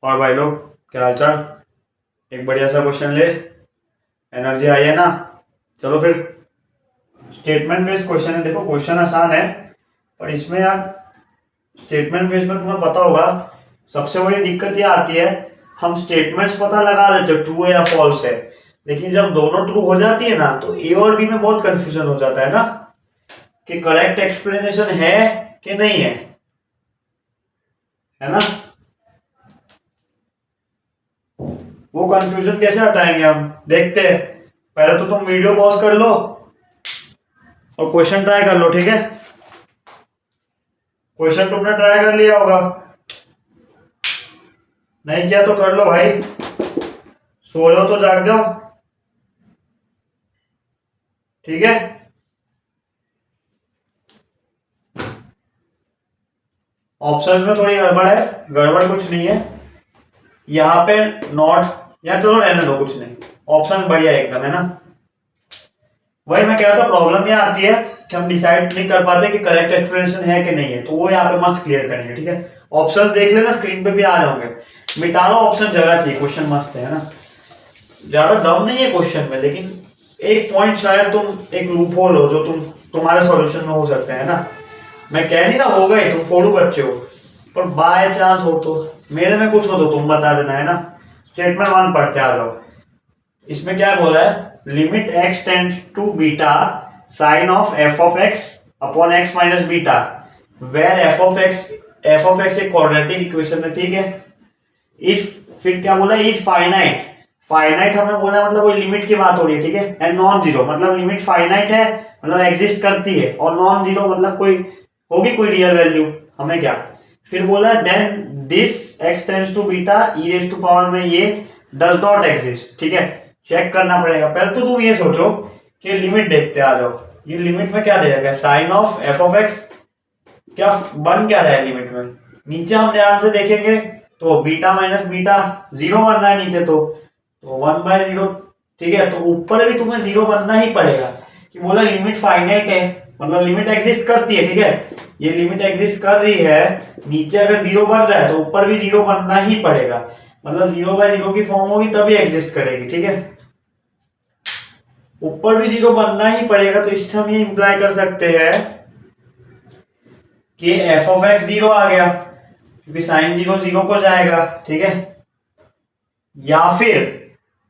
और भाई लोग, क्या हाल चाल। एक बढ़िया सा क्वेश्चन ले, एनर्जी आई है ना। चलो फिर, स्टेटमेंट बेस्ड क्वेश्चन है। देखो क्वेश्चन आसान है, पर इसमें यार स्टेटमेंट बेस्ड में तुम्हें पता होगा सबसे बड़ी दिक्कत ये आती है, हम स्टेटमेंट्स पता लगा लेते ट्रू है या फॉल्स है, लेकिन जब दोनों ट्रू हो जाती है ना तो ए और बी में बहुत कंफ्यूजन हो जाता है ना, कि करेक्ट एक्सप्लेनेशन है कि नहीं है ना। वो कंफ्यूजन कैसे हटाएंगे हम, देखते हैं। पहले तो तुम वीडियो पॉज कर लो और क्वेश्चन ट्राई कर लो, ठीक है। क्वेश्चन तुमने ट्राई कर लिया होगा, नहीं किया तो कर लो भाई। सो रहे हो तो जाग जाओ, ठीक है। ऑप्शंस में थोड़ी गड़बड़ है, गड़बड़ कुछ नहीं है यहाँ पे। नॉट या चलो रहने दो, कुछ नहीं। ऑप्शन बढ़िया एकदम है ना। वही मैं कह रहा था, प्रॉब्लम ये आती है कि हम डिसाइड नहीं कर पाते कि करेक्ट एक्सप्लेनेशन है कि नहीं है, तो वो यहाँ पे मस्त क्लियर करेंगे, ठीक है। ऑप्शंस देख लेना, स्क्रीन पे भी आ रहे होंगे। मिटा लो ऑप्शन, जगह चाहिए, क्वेश्चन मस्त है ना। ज्यादा दम नहीं है क्वेश्चन में, लेकिन एक पॉइंट शायद तुम एक लूप होल हो जो तुम्हारे सॉल्यूशन में हो सकते हैं ना। मैं कह नहीं रहा होगा ही, तुम फोड़ू बच्चे हो, पर बाय चांस हो तो मेरे में कुछ हो तो तुम बता देना, है ना। स्टेटमेंट 1 पढ़ते आ जाओ। इसमें क्या बोला है, limit x tends to beta sine of x upon x minus beta, where f of x एक क्वाड्रेटिक इक्वेशन है, ठीक है। इफ फिर क्या बोला, इज फाइनाइट। फाइनाइट हमें बोला मतलब वही लिमिट की बात हो रही है, ठीक है। एंड नॉन जीरो मतलब लिमिट फाइनाइट है, मतलब एग्जिस्ट करती है, और नॉन जीरो मतलब कोई होगी कोई रियल वैल्यू, हमें क्या। फिर बोला then this x tends to beta e raise to power में ये डज नॉट एग्जिस्ट, ठीक है। चेक करना पड़ेगा। पहले तो तुम ये सोचो कि लिमिट देखते आ जाओ, ये लिमिट में क्या दे रखा है, sine of f of x. क्या बन क्या रहा है लिमिट में, नीचे हम ध्यान से देखेंगे तो बीटा माइनस बीटा जीरो बन रहा है नीचे, तो 1/0, ठीक है। तो ऊपर भी तुम्हें जीरो बनना ही पड़ेगा, कि बोला लिमिट फाइनाइट है, मतलब लिमिट एग्जिस्ट करती है, ठीक है। ये लिमिट एग्जिस्ट कर रही है, नीचे अगर जीरो बन रहा है तो ऊपर भी जीरो बनना ही पड़ेगा, मतलब 0/0 की फॉर्म होगी तभी एग्जिस्ट करेगी, ठीक है। ऊपर भी जीरो बनना ही पड़ेगा, तो इससे हम ये इंप्लाई कर सकते हैं कि एफ ऑफ एक्स जीरो आ गया, क्योंकि साइन जीरो जीरो को जाएगा, ठीक है। या फिर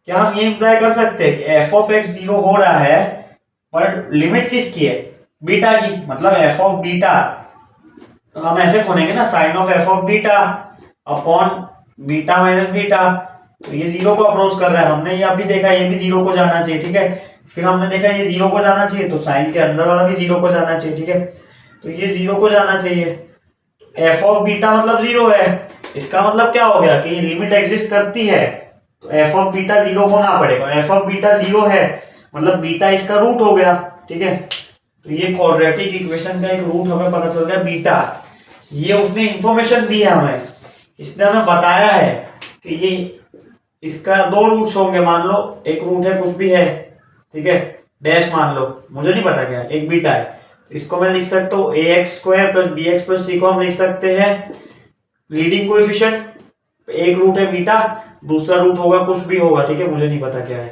क्या हम ये इंप्लाई कर सकते हैं कि एफ ऑफ एक्स जीरो हो रहा है, पर लिमिट किसकी है, बीटा की, मतलब एफ ऑफ बीटा। हम ऐसे खोलेंगे ना, sine of f of beta upon beta minus beta, तो ये जीरो को अप्रोच कर रहा है। हमने ये अभी देखा, ये भी जीरो को जाना चाहिए, ठीक है। फिर हमने देखा ये जीरो को जाना चाहिए, तो साइन के अंदर वाला भी जीरो को जाना चाहिए, ठीक है। तो ये जीरो को जाना चाहिए, एफ ऑफ बीटा मतलब जीरो है, इसका मतलब क्या हो गया कि ये लिमिट एग्जिस्ट करती है, तो एफ ऑफ बीटा जीरो होना पड़ेगा। एफ ऑफ बीटा जीरो है मतलब बीटा इसका रूट हो गया, ठीक है। तो ये क्वाड्रेटिक इक्वेशन का एक रूट हमें पता चल गया, बीटा। ये उसने इंफॉर्मेशन दी है हमें, इसने हमें बताया है कि ये इसका दो रूट्स होंगे, मान लो एक रूट है कुछ भी है, ठीक है, डैश मान लो, मुझे नहीं पता क्या, एक बीटा है, तो इसको मैं लिख सकता हूँ ax² plus bx plus c को हम लिख सकते हैं लीडिंग कोएफिशिएंट। एक रूट है बीटा, दूसरा रूट होगा कुछ भी होगा, ठीक है, मुझे नहीं पता क्या है।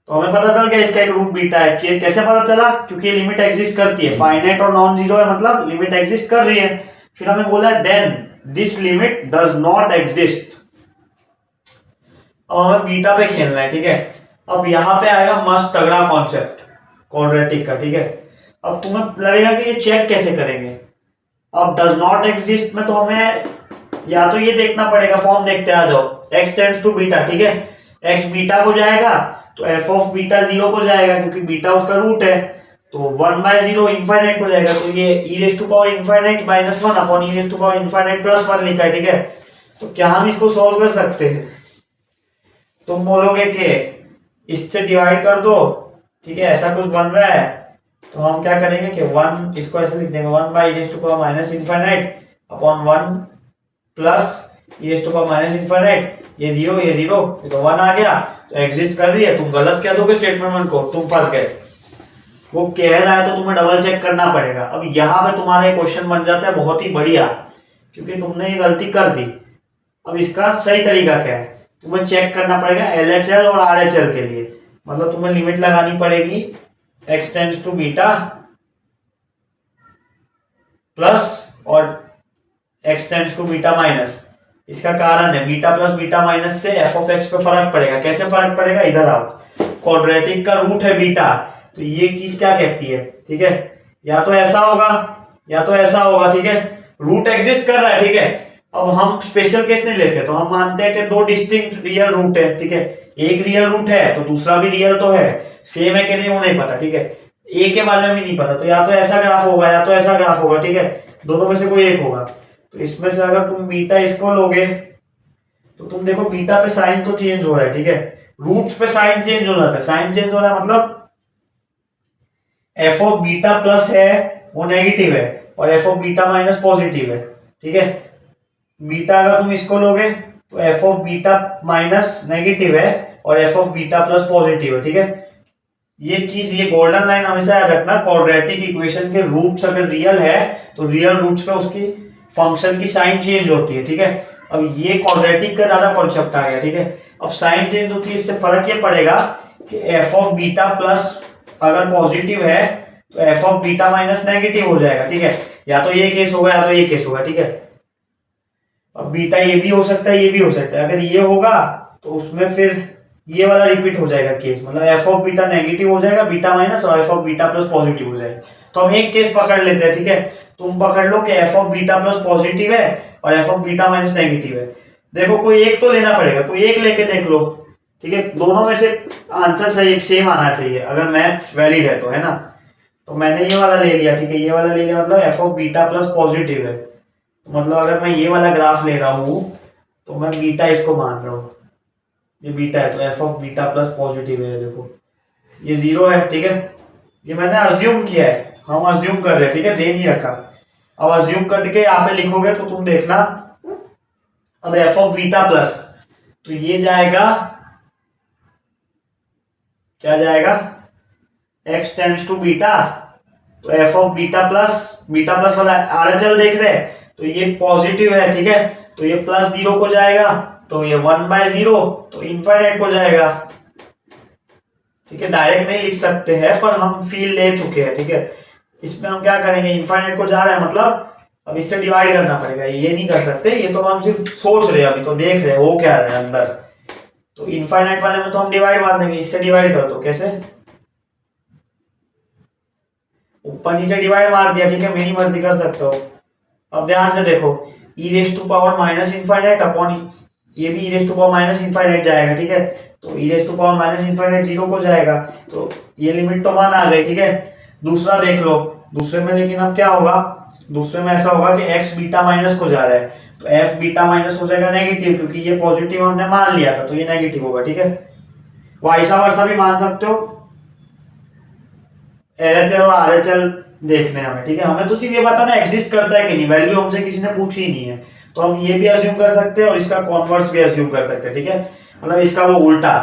तो हमें पता चल गया इसका एक रूट बीटा है। कि कैसे पता चला, क्योंकि लिमिट एग्जिस्ट करती है, फाइनाइट और नॉन जीरो है, मतलब लिमिट एग्जिस्ट कर रही है। फिर हमें बोला है then this limit does not exist. अब हमें बीटा पे खेलना है, ठीक है। अब यहाँ पे आएगा मस्त तगड़ा कॉन्सेप्ट क्वाड्रेटिक का, ठीक है। अब तुम्हें लगेगा कि ये चेक कैसे करेंगे। अब डज नॉट एग्जिस्ट में तो हमें या तो ये देखना पड़ेगा, फॉर्म देखते आ जाओ, x टेंड्स टू बीटा, ठीक है। x बीटा को जाएगा तो f ऑफ बीटा जीरो को जाएगा, क्योंकि बीटा उसका रूट है, तो 1/0 इनफाइनाइट को जाएगा, तो ये e raise to power infinite -1 upon e raise to power infinite +1 लिखा है, ठीक है। तो क्या हम इसको सॉल्व कर सकते हैं, तुम बोलोगे कि इससे डिवाइड कर दो, ठीक है, ऐसा कुछ बन रहा है, तो हम क्या करेंगे कि 1 इसको ऐसे लिख देंगे, 1/e⁻⁻ infinite upon 1 plus e⁻⁻, ये जीरो ये तो 1 आ गया, तो एग्जिस्ट कर रही है। तुम गलत क्या दोगे स्टेटमेंट को, तुम फंस गए। वो कह रहा है तो तुम्हें डबल चेक करना पड़ेगा। अब यहाँ पे तुम्हारा क्वेश्चन बन जाता है बहुत ही बढ़िया, क्योंकि तुमने ये गलती कर दी। अब इसका सही तरीका क्या है, तुम्हें चेक करना पड़ेगा LHL और RHL के लिए। मतलब तुम्हें लिमिट लगानी पड़ेगी x tends to beta plus और x tends to beta minus. इसका कारण है बीटा प्लस बीटा माइनस से f ऑफ x पे फर्क पड़ेगा। कैसे फर्क पड़ेगा, इधर आओ, क्वाड्रेटिक का रूट है बीटा, तो ये चीज क्या कहती है, ठीक है, या तो ऐसा होगा या तो ऐसा होगा, ठीक है, रूट एग्जिस्ट कर रहा है, ठीक है। अब हम स्पेशल केस नहीं लेते, तो हम मानते हैं कि दो डिस्टिंक्ट रियल रूट है, ठीक है, एक रियल रूट है तो दूसरा भी रियल तो है, सेम है कि नहीं वो नहीं पता, ठीक है, ए के बारे में भी नहीं पता, तो या तो ऐसा ग्राफ होगा या तो ऐसा ग्राफ होगा, ठीक है, दोनों में से कोई एक होगा। तो इसमें से अगर तुम बीटा इसको लोगे तो तुम देखो बीटा पे साइन तो चेंज हो रहा है, ठीक है, रूट्स पे साइन चेंज हो जाता है, साइन चेंज हो रहा है मतलब एफ ऑफ बीटा प्लस है वो नेगेटिव है और F of beta minus positive है, ठीक है। बीटा अगर तुम इसको लोगे तो F of beta minus negative है और F of beta plus positive है, ठीक है। ये चीज, ये गोल्डन लाइन हमेशा याद रखना, क्वाड्रेटिक इक्वेशन के रूट्स अगर रियल है तो रियल रूट्स पे उसकी फंक्शन की साइन चेंज होती है, ठीक है। अब ये क्वाड्रेटिक का ज्यादा कॉन्सेप्ट आ गया, ठीक है। अब साइन चेंज होती है, इससे फर्क ये पड़ेगा कि एफ ऑफ बीटा प्लस अगर पॉजिटिव है तो F of beta minus negative हो जाएगा, ठीक है, या तो ये केस होगा या तो ये केस होगा, ठीक है। अब बीटा ये भी हो सकता है ये भी हो सकता है, अगर ये होगा तो उसमें फिर ये वाला रिपीट हो जाएगा केस, मतलब एफ ऑफ बीटा नेगेटिव हो जाएगा बीटा माइनस और F of beta plus positive हो जाएगा। तो हम एक केस पकड़ लेते हैं, ठीक है, तुम पकड़ लो कि F of beta plus positive है और F of beta minus negative है। देखो कोई एक तो लेना पड़ेगा, कोई एक लेके देख लो, ठीक है, दोनों में से आंसर सही सेम आना चाहिए अगर मैथ्स वैलिड है तो, है ना। तो मैंने ये वाला ले लिया, ठीक है, ये वाला ले लिया, मतलब F of beta plus positive है, तो मतलब अगर मैं ये वाला ग्राफ ले रहा हूँ तो मैं बीटा इसको मान रहा हूँ, ये बीटा है तो F of beta plus positive है, देखो ये 0 है, ठीक है, ये मैंने अज्यूम किया है, हम अज्यूम कर रहे हैं, ठीक है, दे नहीं रखा। अब अज्यूम करके यहाँ पे लिखोगे तो तुम देखना, अब एफ ऑफ बीटा प्लस, तो ये जाएगा, क्या जाएगा, x टेंड्स टू बीटा, तो एफ ऑफ बीटा प्लस वाला RHL देख रहे हैं तो ये पॉजिटिव है, ठीक है, तो ये प्लस 0 को जाएगा, तो ये 1/0 तो इनफाइनाइट को जाएगा, ठीक है। डायरेक्ट नहीं लिख सकते हैं पर हम फील ले चुके हैं, ठीक है। इसमें हम क्या करेंगे, इनफाइनाइट को जा रहा है मतलब अब इससे डिवाइड करना पड़ेगा, ये नहीं कर सकते, ये तो हम सिर्फ सोच रहे हैं, अभी तो देख रहे हैं हो क्या रहा है अंदर। तो इनफाइनाइट वाले में तो हम डिवाइड मार देंगे, इससे डिवाइड कर दो, कैसे, ऊपर नीचे डिवाइड मार दिया, ठीक है, मेरी मर्जी कर सकते हो। अब ध्यान से देखो, e raise to power minus infinite upon ये भी e raise to power minus infinite जाएगा, ठीक है, तो e raise to power minus infinite 0 को जाएगा, तो ये लिमिट तो मान आ गई, ठीक है। दूसरा देख लो, दूसरे में लेकिन अब क्या होगा, दूसरे में ऐसा होगा कि एक्स बीटा माइनस को जा रहा है, तो एफ बीटा माइनस हो जाएगा नेगेटिव, क्योंकि ये पॉजिटिव हमने मान लिया था तो ये नेगेटिव होगा, ठीक है। वाइसा वर्सा भी मान सकते हो, LHL और RHL देखने हमें, ठीक है, हमें तो सिर्फ ये बताना एग्जिस्ट करता है कि नहीं, वैल्यू हमसे किसी ने पूछी ही नहीं है, तो हम ये भी अज्यूम कर सकते हैं और इसका कॉन्वर्स भी अज्यूम कर सकते हैं, ठीक है, मतलब इसका वो उल्टा,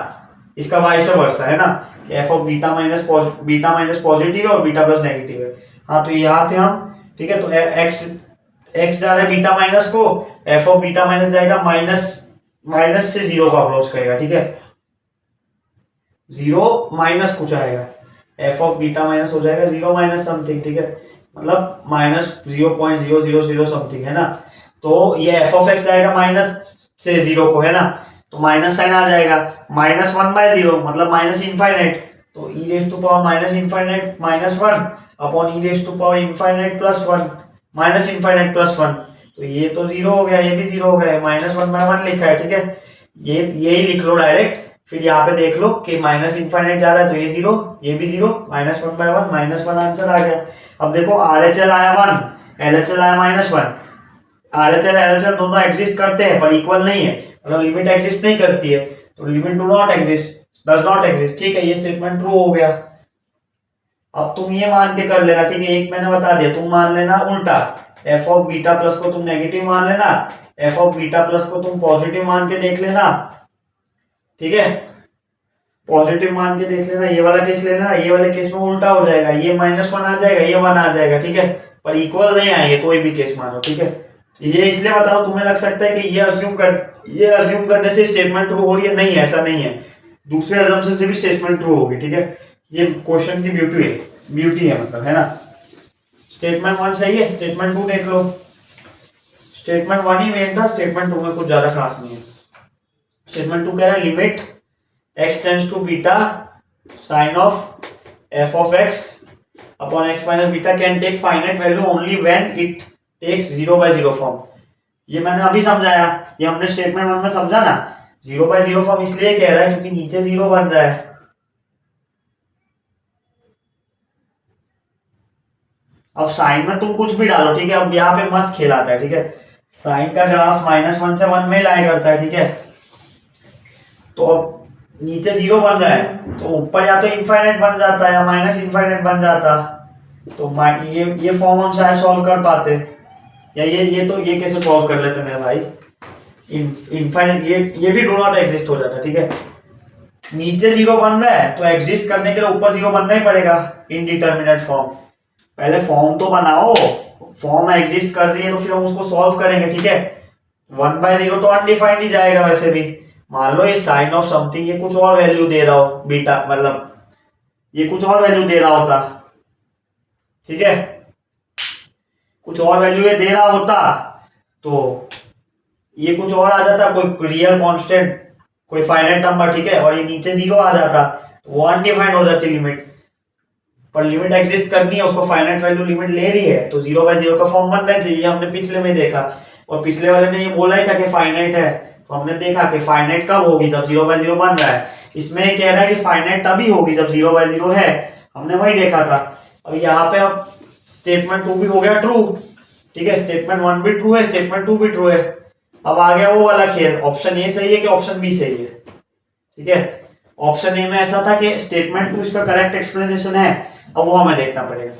इसका वाइस वर्सा है ना, कि F of beta minus positive है और बीटा प्लस नेगेटिव है। हाँ तो यहाँ थे हम, ठीक है, तो एक्स जा रहा है बीटा माइनस को, एफ ऑफ बीटा माइनस जाएगा माइनस से 0 को अप्रोच करेगा, ठीक है, 0 माइनस कुछ आएगा, एफ ऑफ बीटा माइनस हो जाएगा 0 माइनस समथिंग, ठीक है, मतलब माइनस 0.000 समथिंग, है ना। तो ये एफ ऑफ एक्स जाएगा माइनस से 0 को, है ना, तो माइनस साइन आ जाएगा, माइनस 1/0 मतलब माइनस इनफाइनाइट, तो e raise to power minus infinite -1 upon e raise to power infinite +1 minus infinite +1, तो ये तो 0 हो गया, ये भी 0 हो गया, -1/1 लिखा है, ठीक है, ये यही लिख लो डायरेक्ट। फिर यहाँ पे देख लो कि माइनस इनफाइनाइट जा रहा है तो ये 0, ये भी 0, -1/1 -1 आंसर आ गया। अब देखो RHL आया 1, LHL आया -1, RHL LHL दोनों एग्जिस्ट करते हैं पर इक्वल नहीं है, मतलब लिमिट एग्जिस्ट नहीं करती है, तो limit do not exist, does not exist, ठीक है, ये स्टेटमेंट ट्रू हो गया। अब तुम ये मान के कर लेना, ठीक है, एक मैंने बता दिया, तुम मान लेना उल्टा, एफ ऑफ बीटा प्लस को तुम नेगेटिव मान लेना, एफ ऑफ बीटा प्लस को तुम पॉजिटिव मान के देख लेना, ठीक है, पॉजिटिव मान के देख लेना, ये वाला केस लेना, ये वाले केस में उल्टा हो जाएगा, ये -1 आ जाएगा, ये 1 आ जाएगा, ठीक है, पर इक्वल नहीं आएंगे कोई भी केस मानो, ठीक है। ये इसलिए बता रहा हूँ, तुम्हें लग सकता है कि ये अज्यूम करने से स्टेटमेंट ट्रू हो रही है, नहीं ऐसा नहीं है, दूसरे अजम्पशन से भी स्टेटमेंट ट्रू होगी, ठीक है। ये क्वेश्चन की ब्यूटी है मतलब, है ना। स्टेटमेंट 1 सही है, स्टेटमेंट 2 देख लो। स्टेटमेंट 1 ही मेन था, स्टेटमेंट 2 में कुछ ज्यादा खास नहीं है। स्टेटमेंट 2 कह रहा है limit x tends to beta sine of f of x upon x minus beta can take finite value only when it takes 0/0 form. ये मैंने अभी समझाया, ये हमने स्टेटमेंट 1 में समझा ना। 0/0 फॉर्म इसलिए कह रहा है क्योंकि नीचे 0 बन रहा है। अब साइन में तुम कुछ भी डालो, ठीक है। अब यहाँ पे मस्त खेल आता है, ठीक है। साइन का ग्राफ -1 से 1 में लाया करता है, ठीक है। तो अब नीचे 0 बन रहा है तो ऊपर या तो इनफाइनाइट बन जाता है या माइनस इनफाइनाइट बन जाता। तो ये फॉर्म हम शायद सॉल्व कर पाते, या ये कैसे सॉल्व कर लेते मेरे भाई। इनफाइनाइट ये भी डू नॉट एग्जिस्ट हो जाता, ठीक है। नीचे 0 बन रहा है तो एग्जिस्ट करने के लिए ऊपर 0 बनना ही पड़ेगा, इनडिटरमिनेट फॉर्म। पहले फॉर्म तो बनाओ, फॉर्म एग्जिस्ट कर रही है तो फिर हम उसको सॉल्व करेंगे, ठीक है। 1/0 तो अनडिफाइंड ही जाएगा वैसे भी। मान लो ये साइन ऑफ समथिंग ये कुछ और वैल्यू दे रहा हो, बीटा मतलब ये कुछ और वैल्यू दे रहा होता, ठीक है। कुछ और वैल्यू ये दे रहा होता तो ये कुछ और आ जाता, कोई रियल कांस्टेंट, कोई फाइनाइट नंबर, ठीक है। और ये नीचे 0 आ जाता तो वो अनडिफाइंड हो जाती लिमिट। पर लिमिट एग्जिस्ट करनी है, उसको फाइनाइट वैल्यू लिमिट ले रही है तो 0/0 का फॉर्म बनना चाहिए। हमने पिछले में देखा, और पिछले वाले ने ये बोला ही था कि फाइनाइट है, तो हमने देखा कि फाइनाइट कब होगी, जब 0/0 बन रहा है। इसमें कह रहा है कि फाइनाइट तभी होगी जब 0/0 है, हमने वही देखा था। अब यहाँ पे अब स्टेटमेंट 2 भी हो गया ट्रू, ठीक है। स्टेटमेंट 1 भी ट्रू है, स्टेटमेंट 2 भी ट्रू है। अब आ गया वो वाला खेल, ऑप्शन ए सही है कि ऑप्शन बी सही है, ठीक है। ऑप्शन ए में ऐसा था कि स्टेटमेंट 2 इसका करेक्ट एक्सप्लेनेशन है, अब वो हमें देखना पड़ेगा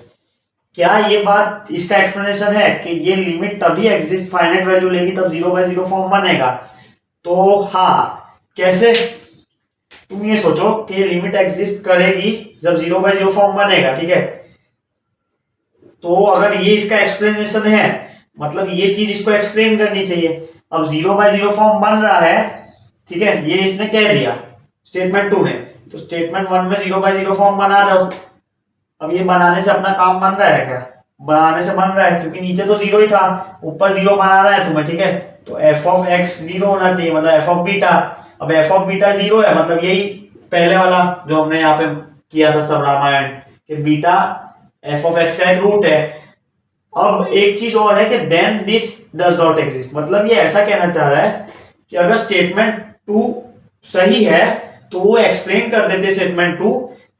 क्या ये बात इसका एक्सप्लेनेशन है कि ये लिमिट तभी एग्जिस्ट फाइनाइट वैल्यू लेगी तब 0/0 फॉर्म बनेगा। तो हाँ, कैसे, तुम ये सोचो कि लिमिट एग्जिस्ट करेगी जब 0/0 फॉर्म बनेगा, ठीक है। तो अगर ये इसका एक्सप्लेनेशन है मतलब ये चीज इसको एक्सप्लेन करनी चाहिए। अब 0/0 फॉर्म बन रहा है, ठीक है, ये इसने कह दिया स्टेटमेंट 2 ने, तो स्टेटमेंट 1 में 0/0 फॉर्म बना रहे हो। अब ये बनाने से अपना काम बन रहा है क्या? बनाने से बन रहा है, क्योंकि नीचे तो 0 ही था, ऊपर 0 बनाना है तुम्हें, ठीक है। तो f ऑफ x 0 होना चाहिए, मतलब f ऑफ बीटा। अब f ऑफ बीटा 0 है, मतलब यही पहले वाला जो हमने यहाँ पे किया था सब रामायण, कि बीटा f ऑफ x का एक रूट है। अब एक चीज और है कि then this does not exist, मतलब ये ऐसा कहना चाह रहा है कि अगर स्टेटमेंट 2 सही है तो वो एक्सप्लेन कर देते स्टेटमेंट 2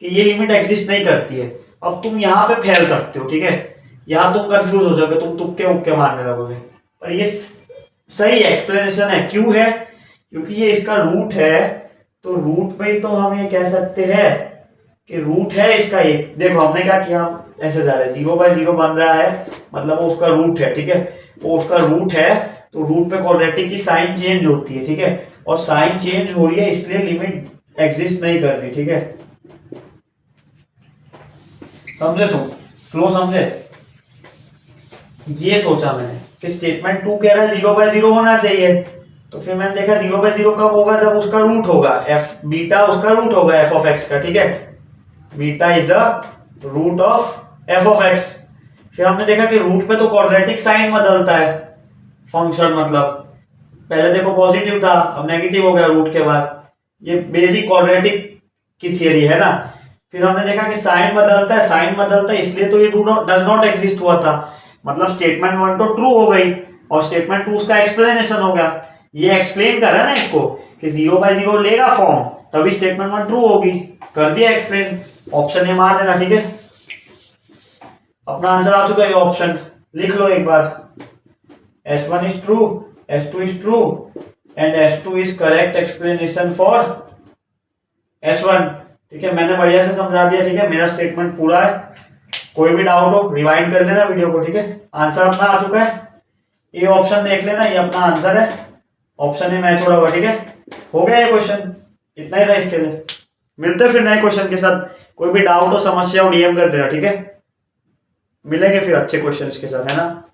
कि ये लिमिट एग्जिस्ट नहीं करती है। अब तुम यहाँ पे फैल सकते हो, ठीक है, यहाँ तुम कंफ्यूज हो जाओगे, तुम तुक्के उक्के मारने लगोगे, पर ये सही एक्सप्लेनेशन है। क्यों है? क्योंकि ये इसका रूट है, तो रूट पे तो हम ये कह सकते हैं कि रूट है इसका एक। देखो हमने क्या किया, हम ऐसे जा रहे हैं, 0/0 बन रहा है मतलब वो उसका रूट है, ठीक है। वो उसका रूट है तो रूट पे क्वाड्रेटिक की साइन चेंज होती है, ठीक है, और साइन चेंज हो रही है इसलिए लिमिट एग्जिस्ट नहीं कर रही, ठीक है। समझे तुम? फ्लो समझे? ये सोचा मैंने कि स्टेटमेंट 2 कह रहा है 0/0 होना चाहिए, तो फिर मैंने देखा 0/0 कब होगा, जब उसका रूट होगा, f बीटा उसका रूट होगा f ऑफ x का, ठीक है। Beta is a root of f of x। फिर हमने देखा कि रूट पे तो क्वाड्रेटिक साइन बदलता है फंक्शन, मतलब पहले देखो पॉजिटिव था अब नेगेटिव हो गया रूट के बाद। ये बेसिक क्वाड्रेटिक की थियरी है ना। फिर हमने देखा कि साइन बदलता है, साइन बदलता है इसलिए तो ये डज नॉट एग्जिस्ट हुआ था, मतलब स्टेटमेंट 1 तो ट्रू हो गई और स्टेटमेंट 2 उसका एक्सप्लेनेशन हो गया। ये एक्सप्लेन कर रहा है ना इसको कि 0/0 लेगा फॉर्म तभी स्टेटमेंट 1 ट्रू होगी, कर दिया एक्सप्लेन। ऑप्शन ए मार देना, ठीक है। अपना आंसर आ चुका है, ऑप्शन लिख लो एक बार। S1 is true, S2 is true and S2 is correct explanation for S1, ठीक है। मैंने बढ़िया से समझा दिया, ठीक है, मेरा स्टेटमेंट पूरा है। कोई भी डाउट हो रिवाइंड कर लेना वीडियो को, ठीक है। आंसर अपना आ चुका है, ये ऑप्शन देख लेना, ये अपना आंसर है, ऑप्शन ए मैच हो रहा होगा, ठीक है। हो गया ये क्वेश्चन, इतना ही था इसके लिए। मिलते हैं फिर नए क्वेश्चन के साथ। कोई भी डाउट हो समस्या हो DM कर देना, ठीक है। मिलेंगे फिर अच्छे क्वेश्चन के साथ, है ना।